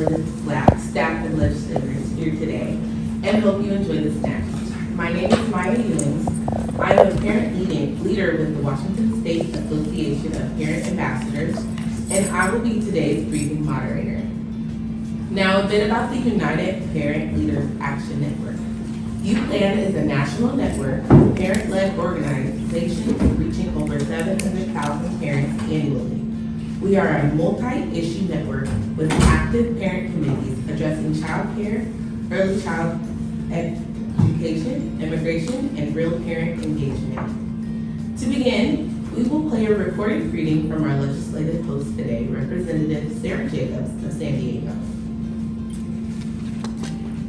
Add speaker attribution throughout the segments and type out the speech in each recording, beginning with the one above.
Speaker 1: for the staff and legislators here today and hope you enjoy the snacks. My name is Maya Ewings. I am a parent leader with the Washington State Association of Parent Ambassadors, and I will be today's briefing moderator. Now, a bit about the United Parent Leaders Action Network. UPLAN is a national network of parent-led organizations reaching over 700,000 parents annually. We are a multi-issue network with active parent committees addressing child care, early child education, immigration, and real parent engagement. To begin, we will play a recorded reading from our legislative host today, Representative Sarah Jacobs of San Diego.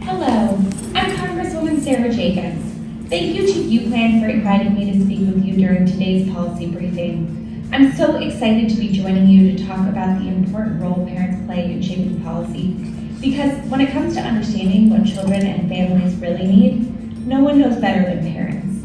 Speaker 2: Hello, I'm Congresswoman Sarah Jacobs. Thank you to UPLAN for inviting me to speak with you during today's policy briefing. I'm so excited to be joining you to talk about the important role parents play in shaping policy, because when it comes to understanding what children and families really need, no one knows better than parents.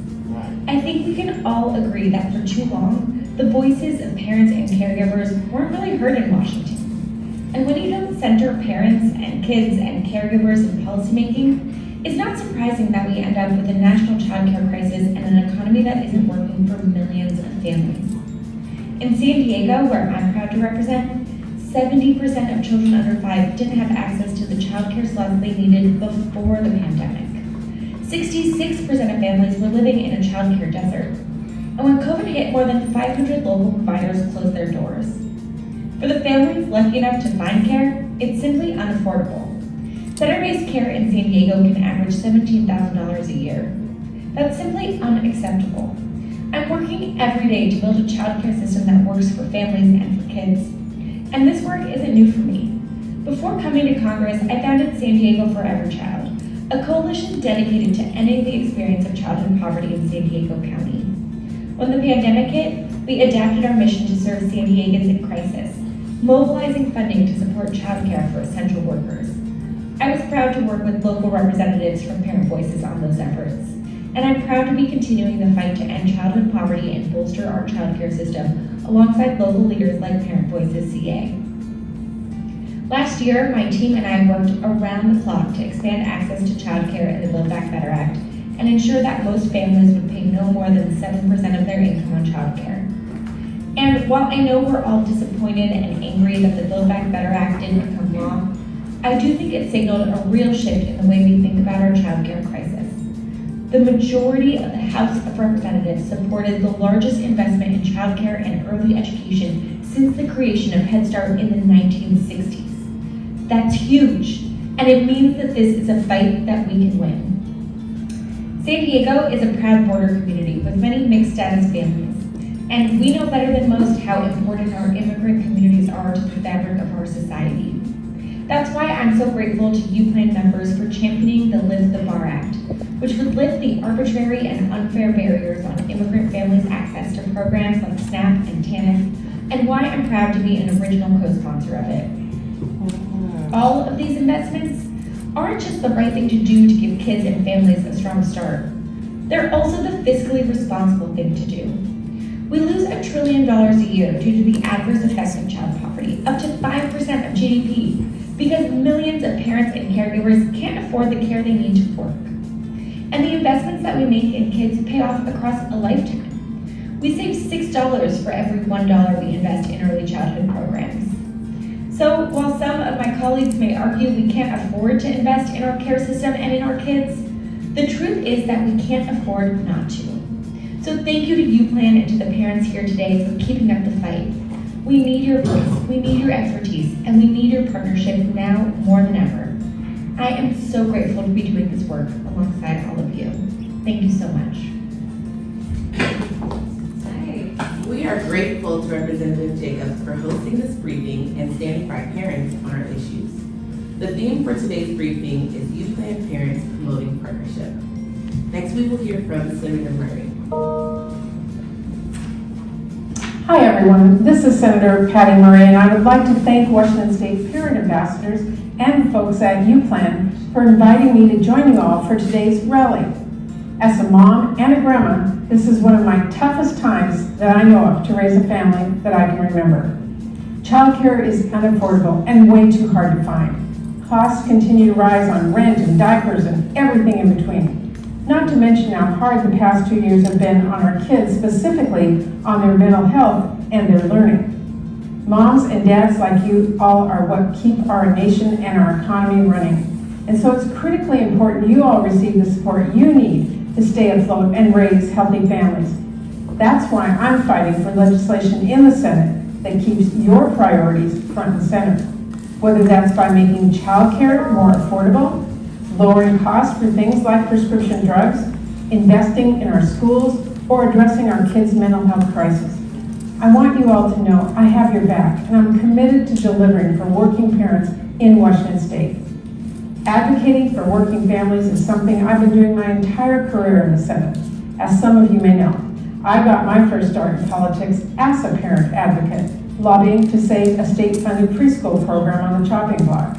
Speaker 2: I think we can all agree that for too long, the voices of parents and caregivers weren't really heard in Washington. And when you don't center parents and kids and caregivers in policymaking, it's not surprising that we end up with a national child care crisis and an economy that isn't working for millions of families. In San Diego, where I'm proud to represent, 70% of children under 5 didn't have access to the child care slots they needed before the pandemic. 66% of families were living in a child care desert. And when COVID hit, more than 500 local providers closed their doors. For the families lucky enough to find care, it's simply unaffordable. Center-based care in San Diego can average $17,000 a year. That's simply unacceptable. I'm working every day to build a child care system that works for families and for kids. And this work isn't new for me. Before coming to Congress, I founded San Diego Forever Child, a coalition dedicated to ending the experience of childhood poverty in San Diego County. When the pandemic hit, we adapted our mission to serve San Diegans in crisis, mobilizing funding to support child care for essential workers. I was proud to work with local representatives from Parent Voices on those efforts. And I'm proud to be continuing the fight to end childhood poverty and bolster our child care system alongside local leaders like Parent Voices CA. Last year, my team and I worked around the clock to expand access to child care in the Build Back Better Act and ensure that most families would pay no more than 7% of their income on child care. And while I know we're all disappointed and angry that the Build Back Better Act didn't become law, I do think it signaled a real shift in the way we think about our child care crisis. The majority of the House of Representatives supported the largest investment in child care and early education since the creation of Head Start in the 1960s. That's huge, and it means that this is a fight that we can win. San Diego is a proud border community with many mixed status families, and we know better than most how important our immigrant communities are to the fabric of our society. That's why I'm so grateful to UPLAN members for championing the Lift the Bar Act, which would lift the arbitrary and unfair barriers on immigrant families' access to programs like SNAP and TANF, and why I'm proud to be an original co-sponsor of it. All of these investments aren't just the right thing to do to give kids and families a strong start. They're also the fiscally responsible thing to do. We lose $1 trillion a year due to the adverse effects of child poverty, up to 5% of GDP, because millions of parents and caregivers can't afford the care they need to work. And the investments that we make in kids pay off across a lifetime. We save $6 for every $1 we invest in early childhood programs. So while some of my colleagues may argue we can't afford to invest in our care system and in our kids, the truth is that we can't afford not to. So thank you to UPLAN and to the parents here today for keeping up the fight. We need your voice, we need your expertise, and we need your partnership now more than ever. I am so grateful to be doing this work alongside all of you. Thank you so much.
Speaker 1: We are grateful to Representative Jacobs for hosting this briefing and standing by parents on our issues. The theme for today's briefing is UPLAN Parents Promoting Partnership. Next, we will hear from Senator Murray.
Speaker 3: Hi everyone, this is Senator Patty Murray, and I would like to thank Washington State Parent Ambassadors and the folks at UPLAN for inviting me to join you all for today's rally. As a mom and a grandma, this is one of my toughest times that I know of to raise a family that I can remember. Childcare is unaffordable and way too hard to find. Costs continue to rise on rent and diapers and everything in between. Not to mention how hard the past 2 years have been on our kids, specifically on their mental health and their learning. Moms and dads like you all are what keep our nation and our economy running. And so it's critically important you all receive the support you need to stay afloat and raise healthy families. That's why I'm fighting for legislation in the Senate that keeps your priorities front and center. Whether that's by making childcare more affordable, lowering costs for things like prescription drugs, investing in our schools, or addressing our kids' mental health crisis. I want you all to know I have your back, and I'm committed to delivering for working parents in Washington State. Advocating for working families is something I've been doing my entire career in the Senate, as some of you may know. I got my first start in politics as a parent advocate, lobbying to save a state-funded preschool program on the chopping block.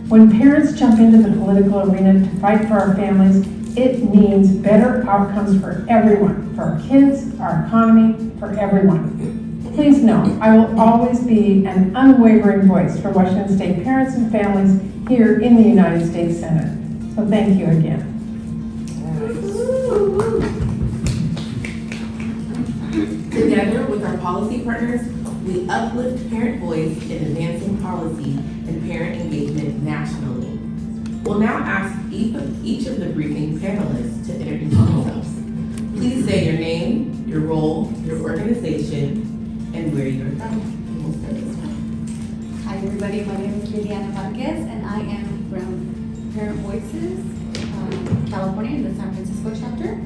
Speaker 3: When parents jump into the political arena to fight for our families, it means better outcomes for everyone, for our kids, our economy, for everyone. Please know, I will always be an unwavering voice for Washington State parents and families here in the United States Senate. So thank you again.
Speaker 1: Together with our policy partners, we uplift parent voice in advancing policy and parent engagement nationally. We'll now ask each of the briefing panelists to introduce themselves. Please say your name, your role, your organization, and where you're from. And we'll start this one.
Speaker 4: Hi everybody, my name is Liliana Vargas and I am from Parent Voices, California in the San Francisco chapter.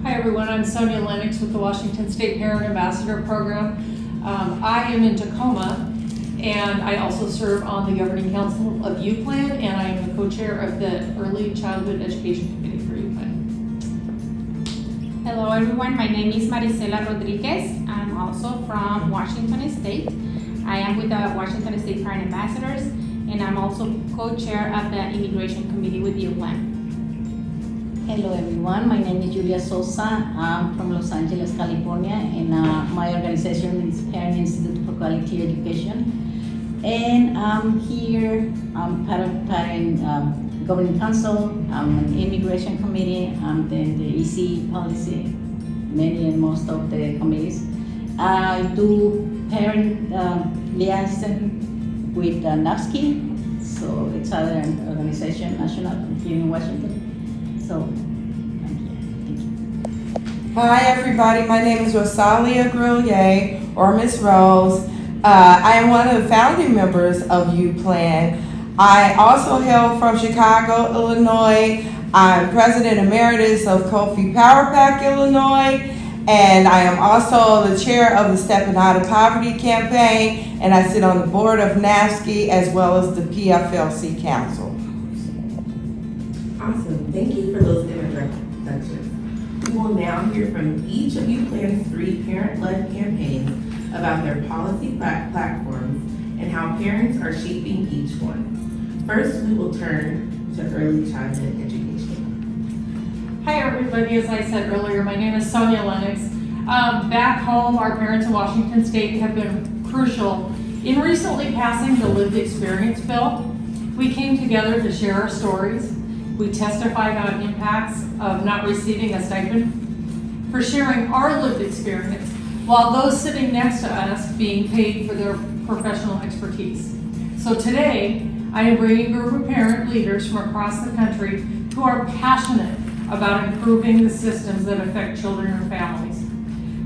Speaker 5: Hi everyone, I'm Sonia Lennox with the Washington State Parent Ambassador Program. I am in Tacoma and I also serve on the Governing Council of UPlan and I am the co-chair of the Early Childhood Education Committee for UPlan.
Speaker 6: Hello everyone, my name is Marisela Rodriguez. I'm also from Washington State. I am with the Washington State Parent Ambassadors and I'm also co-chair of the Immigration Committee with UPlan.
Speaker 7: Hello everyone, my name is Julia Sosa. I'm from Los Angeles, California, and my organization is Parent Institute for Quality Education. And I'm here, I'm part of Parent Governing Council, I'm on the Immigration Committee, I'm the EC policy, many and most of the committees. I do parent liaison with NAFSCI, so it's another organization, national, here in Washington. So, thank you.
Speaker 8: Hi everybody, my name is Rosalia Grillier, or Miss Rose. I am one of the founding members of UPlan. I also hail from Chicago, Illinois. I'm President Emeritus of Kofi Power Pack, Illinois. And I am also the chair of the Stepping Out of Poverty campaign. And I sit on the board of NAFSCI as well as the PFLC Council.
Speaker 1: Awesome, thank you for those introductions. We will now hear from each of UPlan's 3 parent-led campaigns about their policy platforms and how parents are shaping each one. First, we will turn to early childhood education.
Speaker 5: Hi everybody, as I said earlier, my name is Sonia Lennox. Back home, our parents in Washington State have been crucial in recently passing the Lived Experience Bill. We came together to share our stories. We testified on impacts of not receiving a stipend, for sharing our lived experience, while those sitting next to us being paid for their professional expertise. So today, I am bringing a group of parent leaders from across the country who are passionate about improving the systems that affect children and families.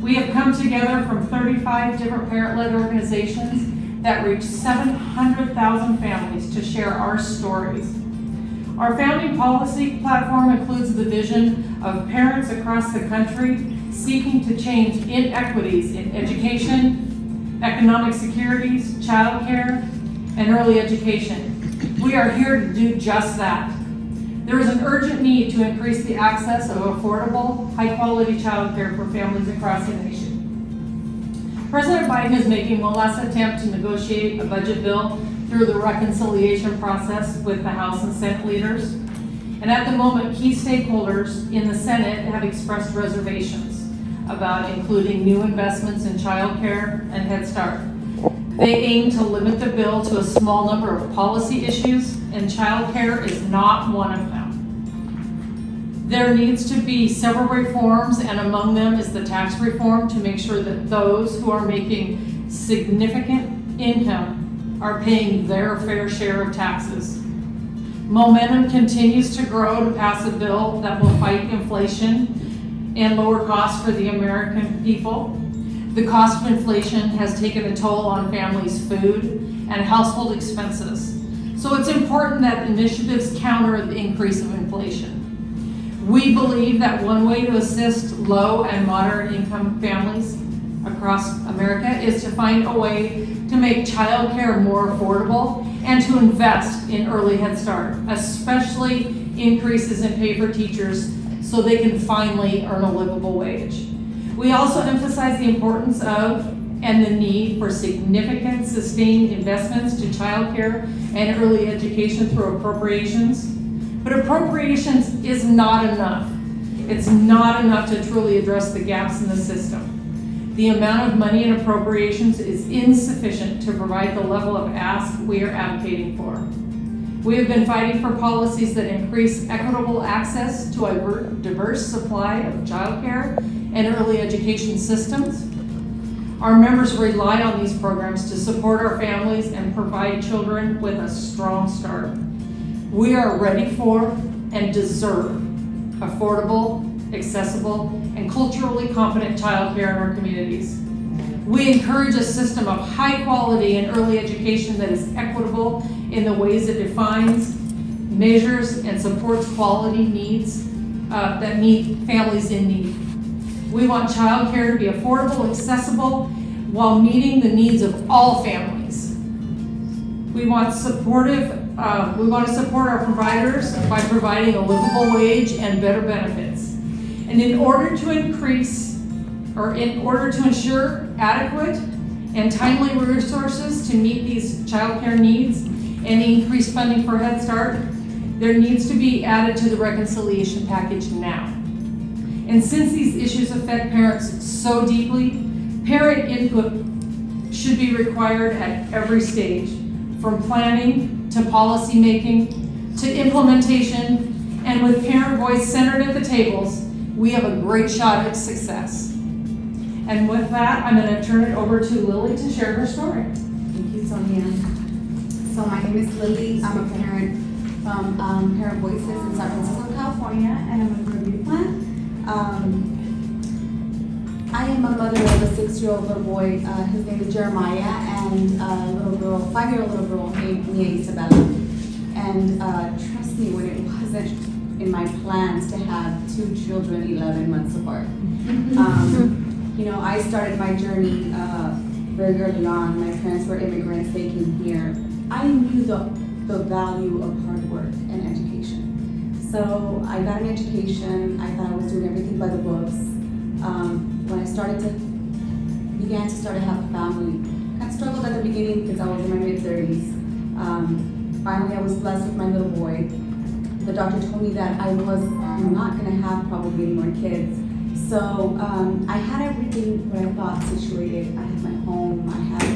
Speaker 5: We have come together from 35 different parent-led organizations that reach 700,000 families to share our stories. Our founding policy platform includes the vision of parents across the country seeking to change inequities in education, economic securities, childcare, and early education. We are here to do just that. There is an urgent need to increase the access of affordable, high-quality childcare for families across the nation. President Biden is making one last attempt to negotiate a budget bill through the reconciliation process with the House and Senate leaders. And at the moment, key stakeholders in the Senate have expressed reservations about including new investments in child care and Head Start. They aim to limit the bill to a small number of policy issues, and childcare is not one of them. There needs to be several reforms, and among them is the tax reform to make sure that those who are making significant income are paying their fair share of taxes. Momentum continues to grow to pass a bill that will fight inflation and lower costs for the American people. The cost of inflation has taken a toll on families' food and household expenses. So it's important that initiatives counter the increase of inflation. We believe that one way to assist low and moderate income families across America is to find a way to make childcare more affordable and to invest in early Head Start, especially increases in pay for teachers so they can finally earn a livable wage. We also emphasize the importance of and the need for significant sustained investments to childcare and early education through appropriations. But appropriations is not enough. It's not enough to truly address the gaps in the system. The amount of money in appropriations is insufficient to provide the level of ask we are advocating for. We have been fighting for policies that increase equitable access to a diverse supply of childcare and early education systems. Our members rely on these programs to support our families and provide children with a strong start. We are ready for and deserve affordable, accessible, and culturally competent childcare in our communities. We encourage a system of high quality and early education that is equitable in the ways it defines, measures, and supports quality needs that meet families in need. We want childcare to be affordable, accessible, while meeting the needs of all families. We want to support our providers by providing a livable wage and better benefits. And in order to ensure adequate and timely resources to meet these childcare needs and increase funding for Head Start, there needs to be added to the reconciliation package now. And since these issues affect parents so deeply, parent input should be required at every stage, from planning to policy making to implementation, and with parent voice centered at the tables, we have a great shot at success. And with that, I'm going to turn it over to Lily to share her story.
Speaker 4: Thank you, Sonia. So my name is Lily. I'm a parent from Parent Voices in San Francisco, California, and I'm a review plan. I am a mother of a 6-year-old little boy. His name is Jeremiah, and a little girl, 5-year-old little girl named Nia Isabella. And trust me, when it wasn't in my plans to have 2 children 11 months apart. You know, I started my journey very early on. My parents were immigrants, they came here. I knew the value of hard work and education. So I got an education. I thought I was doing everything by the books. When I began to have a family, I struggled at the beginning because I was in my mid-30s. Finally, I was blessed with my little boy. The doctor told me that I was not going to have probably any more kids. So I had everything what I thought situated. I had my home, I had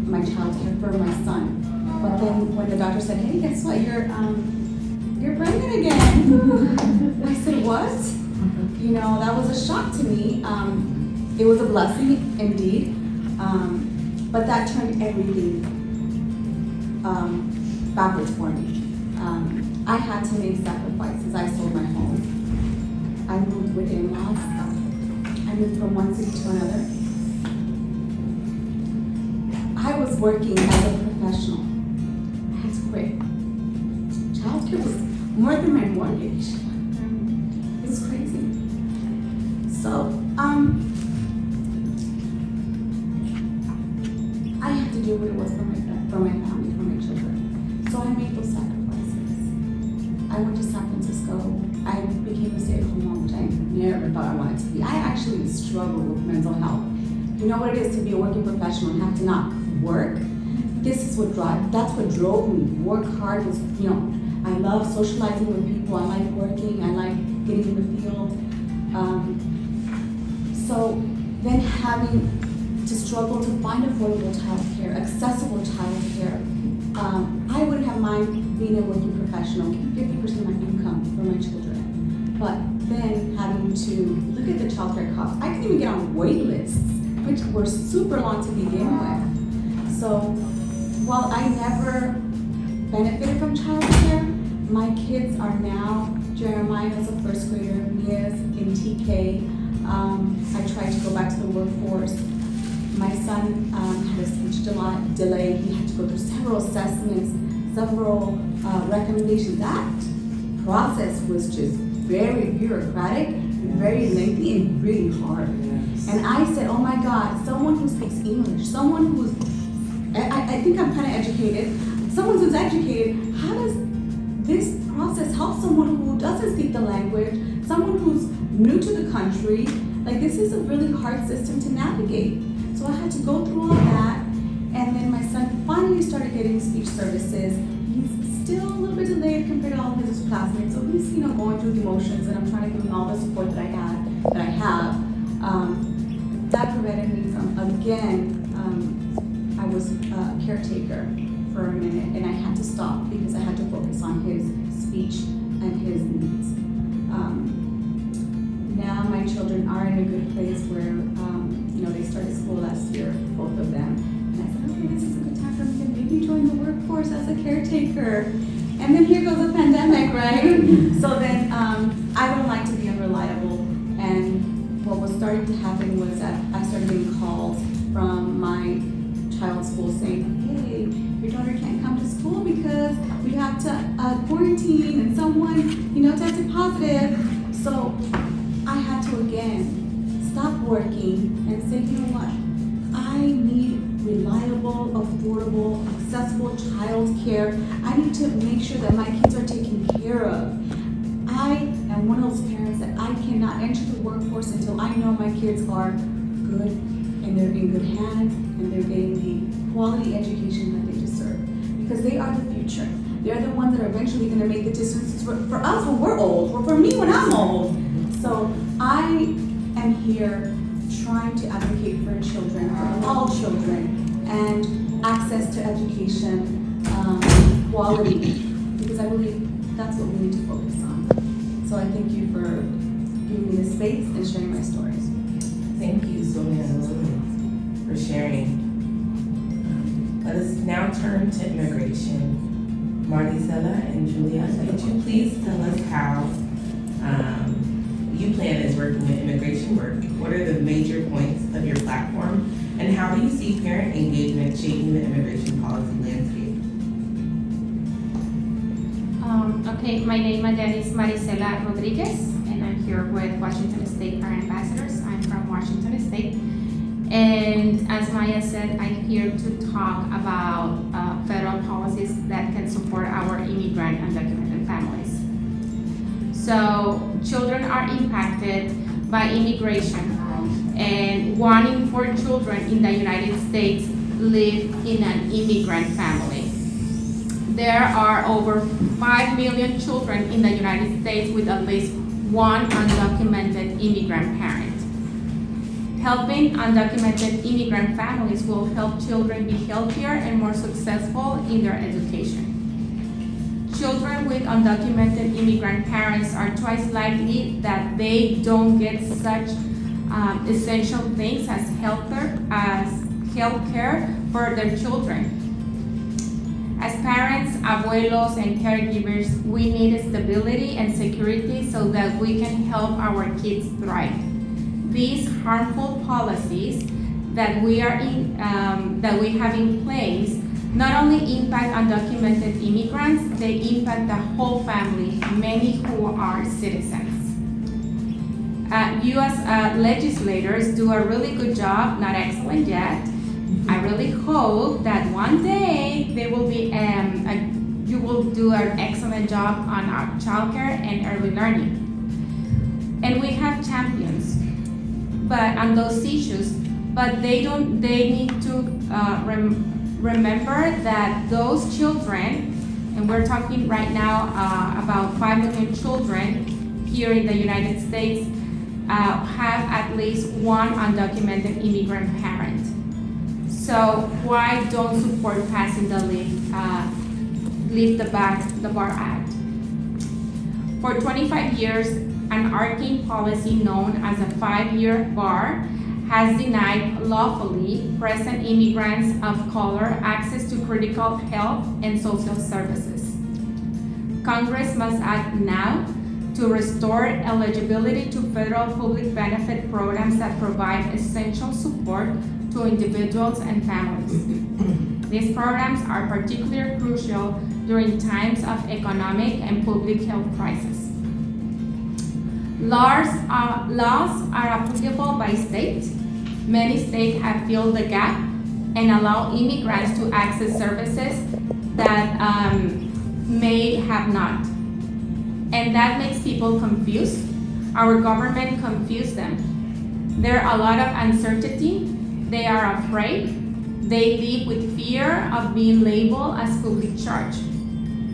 Speaker 4: my child care for my son. But then when the doctor said, "Hey, guess what? You're pregnant again." I said, "What?" You know, that was a shock to me. It was a blessing indeed, but that turned everything backwards for me. I had to make sacrifices. I sold my home. I moved with in-laws. I moved from one city to another. I was working as a professional. I had to quit. Childcare was more than my mortgage. It was crazy. So, I had to do what it was for my family, for my children. So I made those sacrifices. I went to San Francisco. I became a stay-at-home mom, which I never thought I wanted to be. I actually struggle with mental health. You know what it is to be a working professional and have to not work? That's what drove me. Work hard was, I love socializing with people. I like working. I like getting in the field. So then having to struggle to find affordable childcare, accessible childcare. I wouldn't have mind being a working professional, 50% of my income for my children. But then having to look at the childcare costs, I couldn't even get on wait lists, which were super long to begin with. So while I never benefited from childcare, my kids are now, Jeremiah is a first grader, Mia's in TK. I tried to go back to the workforce. My son had a speech delay. He had to go through several assessments, several recommendations. That process was just very bureaucratic, very lengthy, and really hard. And I said, oh my God, someone who speaks English, someone who's, I think I'm kind of educated, someone who's educated, how does this process help someone who doesn't speak the language, someone who's new to the country? Like, this is a really hard system to navigate. So I had to go through all that, and then my son finally started getting speech services. He's still a little bit delayed compared to all of his classmates, so he's, going through the emotions, and I'm trying to give him all the support that I have. That prevented me from, again, I was a caretaker for a minute, and I had to stop because I had to focus on his speech and his needs. Now my children are in a good place where, they started school last year, both of them. And I said, okay, this is a good time for me to maybe join the workforce as a caretaker. And then here goes the pandemic, right? So then I don't like to be unreliable. And what was starting to happen was that I started getting calls from my child's school saying, hey, your daughter can't come to school because we have to quarantine and someone, tested positive. So I had to again stop working and say, you know what? I need reliable, affordable, accessible child care. I need to make sure that my kids are taken care of. I am one of those parents that I cannot enter the workforce until I know my kids are good and they're in good hands and they're getting the quality education that they deserve. Because they are the future. They're the ones that are eventually going to make the difference for us when we're old, or for me when I'm old. So I am here trying to advocate for children, for all children, and access to education, quality, because I believe that's what we need to focus on. So I thank you for giving me this space and sharing my stories.
Speaker 1: Thank you, Sonia and Lily, for sharing. Let us now turn to immigration. Maricela and Julia, could you please tell us how UPlan is working with immigration work? What are the major points of your platform? And how do you see parent engagement shaping the immigration policy landscape?
Speaker 6: Okay, my name again is Maricela Rodriguez, and I'm here with Washington State Parent Ambassadors. I'm from Washington State. And as Maya said, I'm here to talk about federal policies that can support our immigrant undocumented families. So children are impacted by immigration, and 1 in 4 children in the United States live in an immigrant family. There are over 5 million children in the United States with at least one undocumented immigrant parent. Helping undocumented immigrant families will help children be healthier and more successful in their education. Children with undocumented immigrant parents are twice likely that they don't get such essential things as healthcare for their children. As parents, abuelos, and caregivers, we need stability and security so that we can help our kids thrive. These harmful policies that we have in place not only impact undocumented immigrants, they impact the whole family, many who are citizens. U.S. legislators do a really good job, not excellent yet. I really hope that one day they will be, you will do an excellent job on our childcare and early learning. And we have champions, but on those issues, but they need to remember that those children, and we're talking right now about 5 million children here in the United States, have at least one undocumented immigrant parent. So why don't support passing the Leave the Bar Act? For 25 years, an arcane policy known as a 5-year bar has denied lawfully present immigrants of color access to critical health and social services. Congress must act now to restore eligibility to federal public benefit programs that provide essential support to individuals and families. These programs are particularly crucial during times of economic and public health crisis. Laws are applicable by state. Many states have filled the gap and allow immigrants to access services that may have not. And that makes people confused. Our government confused them. There are a lot of uncertainty. They are afraid. They live with fear of being labeled as public charge.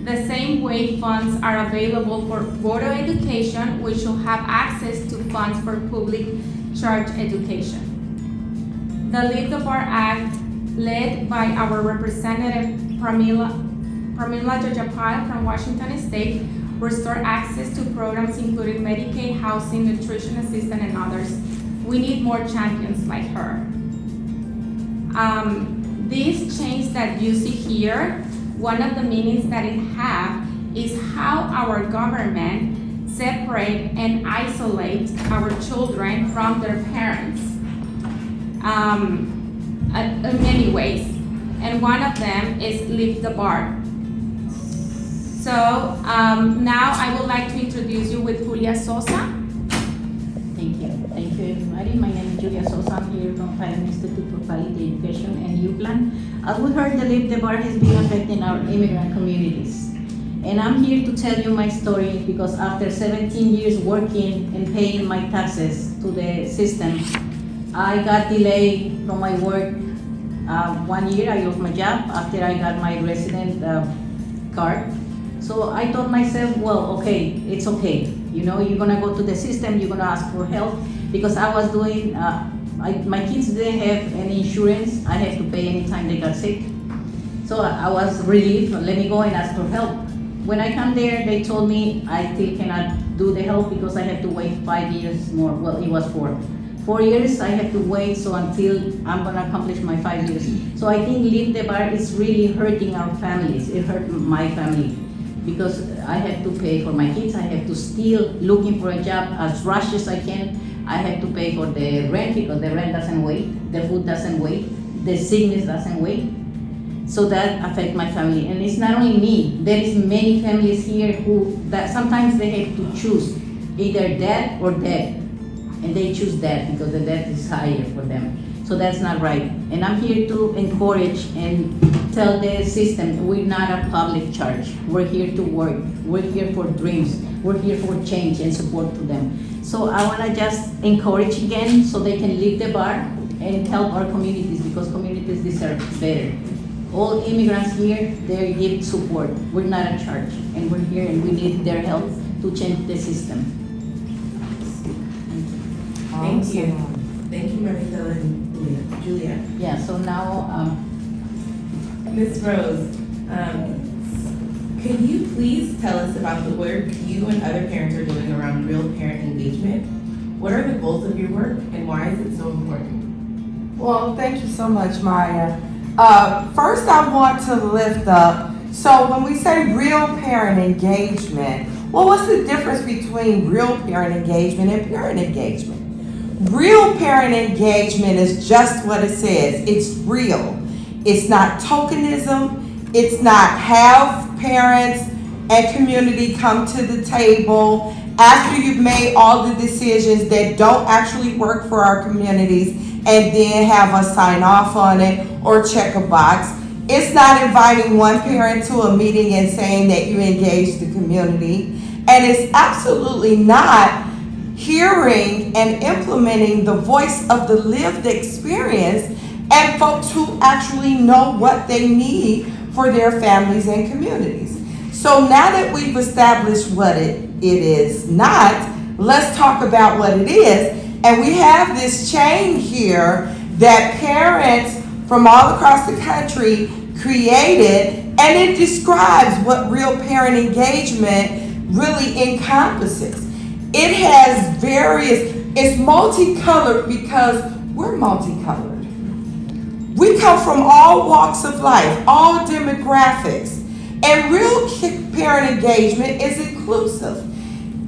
Speaker 6: The same way funds are available for voter education, we should have access to funds for public charge education. The Leave the Bar Act, led by our representative Pramila Jajapal from Washington State, restore access to programs including Medicaid, housing, nutrition assistance, and others. We need more champions like her. This change that you see here, one of the meanings that it has is how our government separate and isolate our children from their parents in many ways. And one of them is Leave the Bar. So now I would like to introduce you with Julia Sosa.
Speaker 7: Thank you. Thank you, everybody. My name is Julia Sosa. I'm here from Pioneer Institute for Quality Education and UPlan. As we heard, the Leave the Bar has been affecting our immigrant communities. And I'm here to tell you my story because after 17 years working and paying my taxes to the system, I got delayed from my work. 1 year I lost my job after I got my resident card. So I told myself, well, okay, it's okay. You know, you're gonna go to the system, you're gonna ask for help, because I was doing, my kids didn't have any insurance. I have to pay anytime they got sick. So I was relieved, let me go and ask for help. When I come there, they told me I still cannot do the help because I have to wait 5 years more. Well, it was 4. 4 years I have to wait, so until I'm gonna accomplish my 5 years. So I think Leave the Bar is really hurting our families. It hurt my family because I have to pay for my kids. I have to still looking for a job as rush as I can. I have to pay for the rent because the rent doesn't wait, the food doesn't wait, the sickness doesn't wait. So that affects my family. And it's not only me, there is many families here who, that sometimes they have to choose either death or death. And they choose death because the death is higher for them. So that's not right. And I'm here to encourage and tell the system we're not a public charge. We're here to work. We're here for dreams. We're here for change and support to them. So I wanna just encourage again so they can leave the bar and help our communities because communities deserve better. All immigrants here, they give support. We're not a charge, and we're here and we need their help to change the system.
Speaker 1: Thank you. Thank you, Marita and Julia.
Speaker 7: Yeah, so now,
Speaker 1: Ms. Rose, could you please tell us about the work you and other parents are doing around real parent engagement? What are the goals of your work and why is it so important?
Speaker 8: Well, thank you so much, Maya. First, I want to lift up, so when we say real parent engagement, well, what's the difference between real parent engagement and parent engagement? Real parent engagement is just what it says. It's real. It's not tokenism. It's not have parents and community come to the table after you've made all the decisions that don't actually work for our communities and then have us sign off on it or check a box. It's not inviting one parent to a meeting and saying that you engage the community. And it's absolutely not hearing and implementing the voice of the lived experience and folks who actually know what they need for their families and communities. So now that we've established what it is not, let's talk about what it is. And we have this chain here that parents from all across the country created, and it describes what real parent engagement really encompasses. It has it's multicolored because we're multicolored. We come from all walks of life, all demographics, and real parent engagement is inclusive.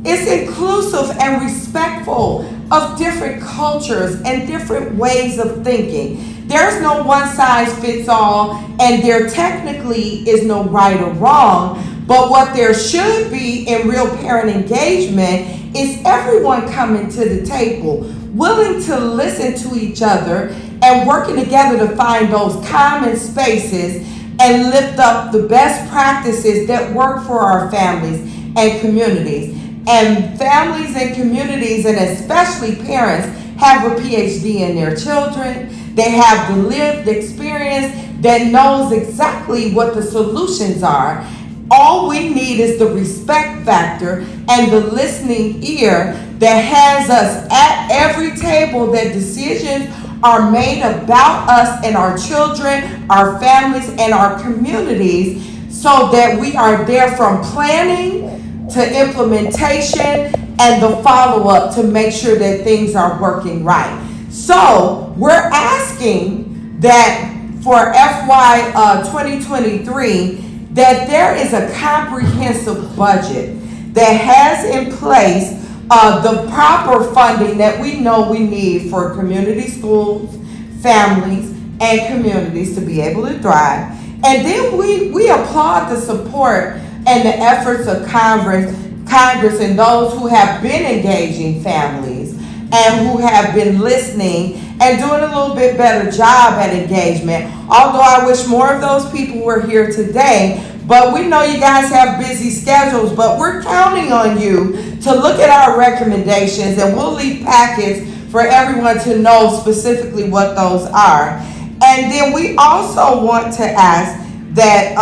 Speaker 8: It's inclusive and respectful of different cultures and different ways of thinking. There's no one size fits all, and there technically is no right or wrong, but what there should be in real parent engagement is everyone coming to the table, willing to listen to each other and working together to find those common spaces and lift up the best practices that work for our families and communities. And families and communities, and especially parents, have a PhD in their children. They have the lived experience that knows exactly what the solutions are. All we need is the respect factor and the listening ear that has us at every table, that decisions are made about us and our children, our families, and our communities, so that we are there from planning to implementation and the follow-up to make sure that things are working right. So we're asking that for FY 2023, that there is a comprehensive budget that has in place the proper funding that we know we need for community schools, families, and communities to be able to thrive. And then we applaud the support and the efforts of Congress and those who have been engaging families and who have been listening and doing a little bit better job at engagement. Although I wish more of those people were here today, but we know you guys have busy schedules, but we're counting on you to look at our recommendations, and we'll leave packets for everyone to know specifically what those are. And then we also want to ask that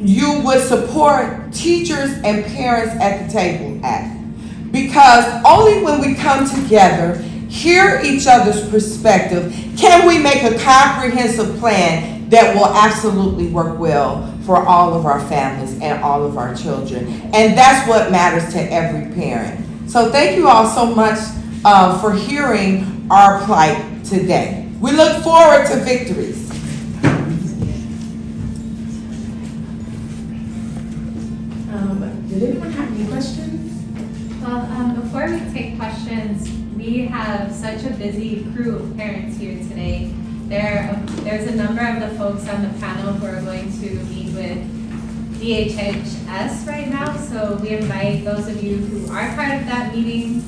Speaker 8: you would support Teachers and Parents at the Table Act. Because only when we come together, hear each other's perspective, can we make a comprehensive plan that will absolutely work well for all of our families and all of our children. And that's what matters to every parent. So thank you all so much for hearing our plight today. We look forward to victories.
Speaker 1: Did anyone have any questions?
Speaker 9: Well, before we take questions, we have such a busy crew of parents here today. There's a number of the folks on the panel who are going to meet with DHHS right now, so we invite those of you who are part of that meeting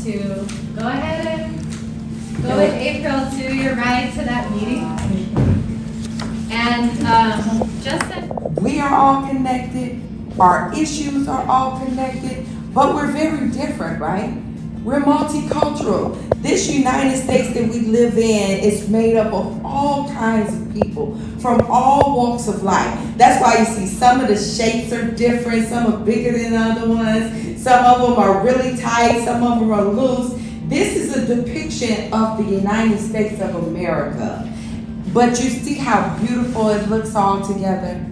Speaker 9: to go ahead and go with April to your ride to that meeting. And
Speaker 8: we are all connected, our issues are all connected, but we're very different, right? We're multicultural. This United States that we live in is made up of all kinds of people from all walks of life. That's why you see some of the shapes are different. Some are bigger than other ones. Some of them are really tight. Some of them are loose. This is a depiction of the United States of America. But you see how beautiful it looks all together?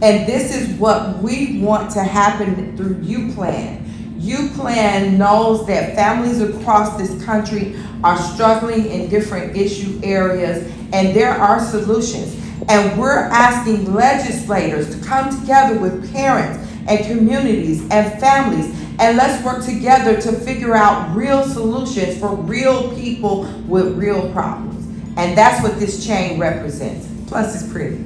Speaker 8: And this is what we want to happen through U-Plan. U-Plan knows that families across this country are struggling in different issue areas, and there are solutions. And we're asking legislators to come together with parents and communities and families, and let's work together to figure out real solutions for real people with real problems. And that's what this chain represents. Plus, it's pretty.